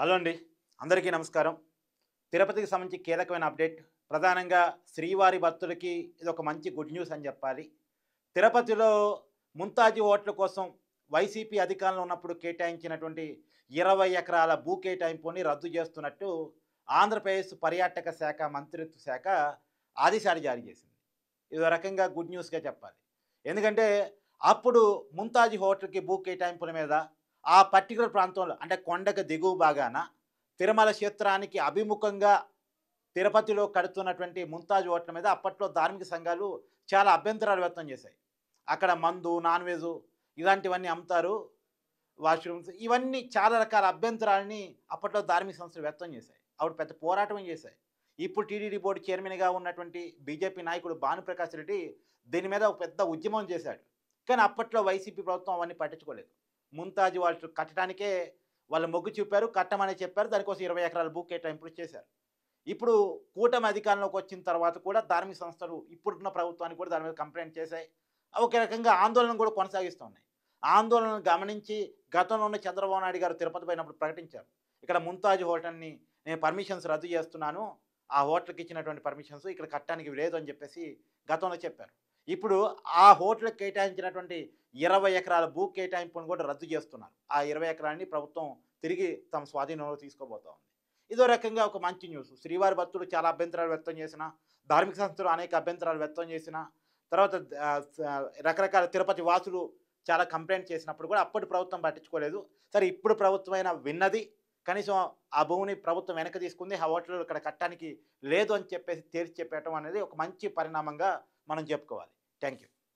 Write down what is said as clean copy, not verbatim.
Hello అండి, అందరికీ నమస్కారం. తిరుపతికి సంబంధించి కీలకమైన అప్డేట్. ప్రధానంగా శ్రీవారి భక్తులకి ఇదొక మంచి గుడ్ న్యూస్ అని చెప్పాలి. తిరుపతిలో ముంతాజీ ఓట్ల కోసం వైసీపీ అధికారంలో ఉన్నప్పుడు కేటాయించినటువంటి 20 ఎకరాల భూ కేటాయింపుని రద్దు చేస్తున్నట్టు ఆంధ్రప్రదేశ్ పర్యాటక శాఖ మంత్రిత్వ శాఖ ఆదేశాలు జారీ చేసింది. ఇదో రకంగా గుడ్ న్యూస్‌గా చెప్పాలి. ఎందుకంటే అప్పుడు ముంతాజీ హోటల్‌కి భూ కేటాయింపుల మీద ఆ పర్టిక్యులర్ ప్రాంతంలో అంటే కొండకు దిగువ భాగాన తిరుమల క్షేత్రానికి అభిముఖంగా తిరుపతిలో కడుతున్నటువంటి ముంతాజ్ హోటల్ మీద అప్పట్లో ధార్మిక సంఘాలు చాలా అభ్యంతరాలు వ్యక్తం చేశాయి. అక్కడ మందు, నాన్ వెజు ఇలాంటివన్నీ అమ్ముతారు. వాష్‌రూమ్స్ ఇవన్నీ చాలా రకాల అభ్యంతరాలని అప్పట్లో ధార్మిక సంస్థలు వ్యక్తం చేశాయి. అప్పుడు పెద్ద పోరాటమే చేశాయి. ఇప్పుడు టీటీడీ బోర్డు చైర్మన్‌గా ఉన్నటువంటి బీజేపీ నాయకుడు భానుప్రకాష్ రెడ్డి దీని మీద ఒక పెద్ద ఉద్యమం చేశాడు. కానీ అప్పట్లో వైసీపీ ప్రభుత్వం అవన్నీ పట్టించుకోలేదు. ముంతాజ్ వాళ్ళు కట్టడానికే వాళ్ళు మొగ్గు చూపారు. కట్టమని చెప్పారు. దానికోసం 20 ఎకరాల భూ కేటాయింపులు చేశారు. ఇప్పుడు కూటమి అధికారంలోకి వచ్చిన తర్వాత కూడా ధార్మిక సంస్థలు ఇప్పుడున్న ప్రభుత్వానికి కూడా దాని మీద కంప్లెయింట్ చేశాయి. ఒక రకంగా ఆందోళన కూడా కొనసాగిస్తూ ఉన్నాయి. ఆందోళనను గమనించి గతంలో ఉన్న చంద్రబాబు నాయుడు గారు తిరుపతి పోయినప్పుడు ప్రకటించారు. ఇక్కడ ముంతాజ్ హోటల్‌ని నేను పర్మిషన్స్ రద్దు చేస్తున్నాను. ఆ హోటల్‌కి ఇచ్చినటువంటి పర్మిషన్స్ ఇక్కడ కట్టడానికి లేదు అని చెప్పేసి గతంలో చెప్పారు. ఇప్పుడు ఆ హోటల్‌కి కేటాయించినటువంటి 20 ఎకరాల భూ కేటాయింపును కూడా రద్దు చేస్తున్నారు. ఆ 20 ఎకరాలని ప్రభుత్వం తిరిగి తమ స్వాధీనంలో తీసుకోబోతా ఉంది. ఇదో రకంగా ఒక మంచి న్యూస్. శ్రీవారి భక్తులు చాలా అభ్యంతరాలు వ్యక్తం చేసినా, ధార్మిక సంస్థలు అనేక అభ్యంతరాలు వ్యక్తం చేసినా, తర్వాత రకరకాల తిరుపతి వాసులు చాలా కంప్లెయింట్ చేసినప్పుడు కూడా అప్పటి ప్రభుత్వం పట్టించుకోలేదు. సరే ఇప్పుడు ప్రభుత్వమైనా విన్నది. కనీసం ఆ భూమిని ప్రభుత్వం వెనక్కి తీసుకుంది. ఆ హోటల్ ఇక్కడ కట్టడానికి లేదు అని చెప్పేసి తేల్చి చెప్పేయటం అనేది ఒక మంచి పరిణామంగా మనం చెప్పుకోవాలి. Thank you.